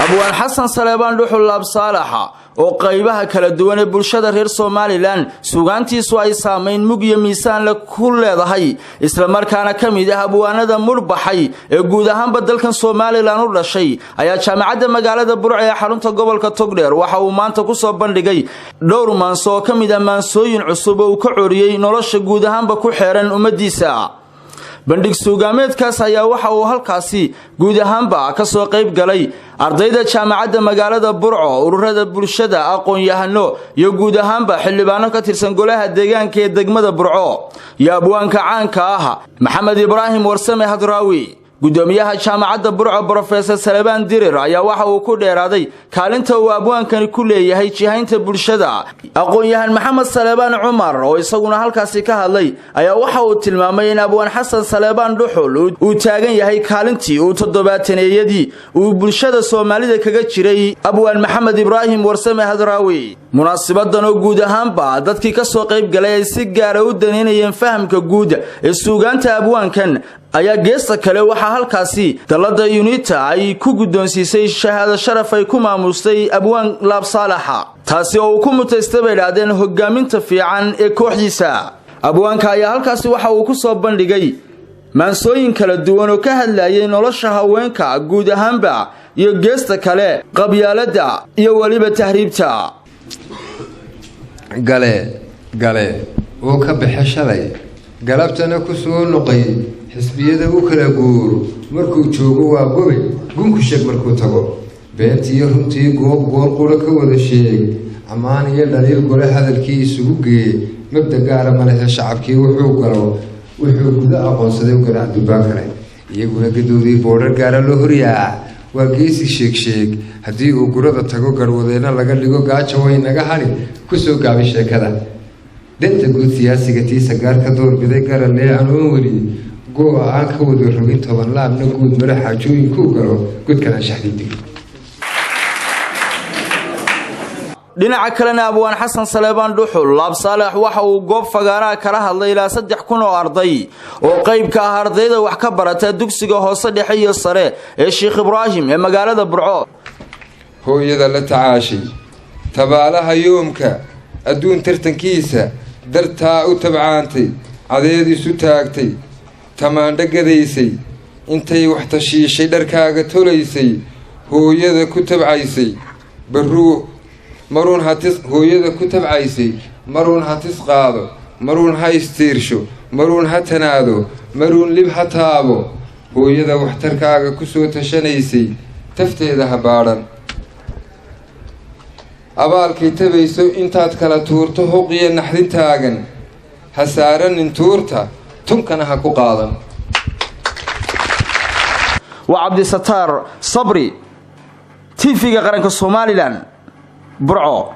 abwaan xasan saleebaan dhuxul laab saalaxa oo qaybaha kala duwan ee bulshada reer Soomaaliland suugaantiisu ay saameyn mug iyo miisaan la ku leedahay isla markaana kamid ah abwaanada murbaxay ee guud ahaan dalkan Soomaaliland u dhashay ayaa jaamacadda magaalada Burco ee xarunta gobolka Togdheer waxa uu maanta ku soo bandhigay dhowr maanso oo kamid ah maansooyin cusub oo ka coriyay nolosha guud ahaanba ku xeeran ummadiisa bandhig suugaameedkaas ayaa waxa uu halkaasi guud ahaanba ka soo qayb galay ardayda jaamacadda magaalada Burco ururada bulshada aqoon-yahano iyo guud ahaanba xildhibaano ka tirsan golaha deegaanka ee degmada Burco iyo abwaanka caanka ah Maxamed Ibraahim Warsame Hadraawi gudoomiyaha jaamacadda Burco Professor Saleebaan Dirir ayaa waxa uu ku dheeraaday kaalinta uu abwaankani ku leeyahay jihaynta bulshada aqoon-yahan Maxamed Saleebaan Cumar oo isaguna halkaasi ka hadlay ayaa waxa uu tilmaamay in abwaan Xasan Saleebaan Dhuxul uu taagan yahay kaalintii uu 70-yadii uu bulshada Soomaalida kaga jiray abwaan Maxamed Ibraahim Warsame Hadraawi munaasibadan oo guud ahaanba dadkii ka soo qayb galay ay si gaar ah u daneynayeen fahamka guud ee suugaanta abwaankan ayaa geesta kale waxa halkaasi dalada UNITA ay ku gudoonsiisay shahaado sharaf ay ku maamustay abwaan laab saalaxa taasi oo ku mutaystay baydhadeen hogaaminta fiican ee kooxdiisa abwaanka ayaa halkaasi waxa uu ku soo bandhigay maansooyin kala duwan oo ka hadlayay nolosha haweenka guud ahaanba iyo geesta kale qabyaalada iyo waliba tahriibta gale oo ka baxashalay galabtana ku soo noqay xisbiyada uu kala guuro markuu joogo waa gobi gunku sheeg markuu tago beentii runtii goor qura ka wada sheeg amaan iyo dhaliil gole hadalkii isugu geeyay mabda gaar ma leh shacabkii wuxuu guda aqoonsaday garac dubaa kale iyaguna gadoodii boodar gaar loo horiyaa waa geesi sheeg hadii uu gurada tago garwadeena laga dhigo gaajo way naga hari ku soo gaabay sheekada danta guud siyaasiga tiisa gaar ka door biday garanay aan oo wari goo'a aan ka wada rogin 10 laabna guud madaxa jooginku galo gudkana shaxdiidi dhinaca kalena abwaan Xasan Saleebaan Dhuxul laab saalax waxa uu goob fagaara kala hadlay ilaa 3,000 oo arday oo qayb ka ah ardayda wax ka barata dugsiga hoose dhexe iyo sare ee Sheekh Ibraahim ee magaalada Burco hooyada la tacaashay tabaalaha yoomka adduun tartankiisa dartaa u tabcaantay cadeediisu taagtay tamaandha gadaysay intay wax tashiishay dharkaaga tolaysay hooyada ku tabcaysay maruun hatis qaado maruun ha istiirsho maruun ha tanaado maruun lib ha taabo hooyada waxtarkaaga ku soo tashanaysay tafteeda ha baadhan abaalkay tabayso intaad kala tuurto hoqiya naxdin taagan ha saaranin tuurta tunkana ha ku qaadan waa Cabdisattaar Sabri TV-ga qaranka Soomaaliland Burco.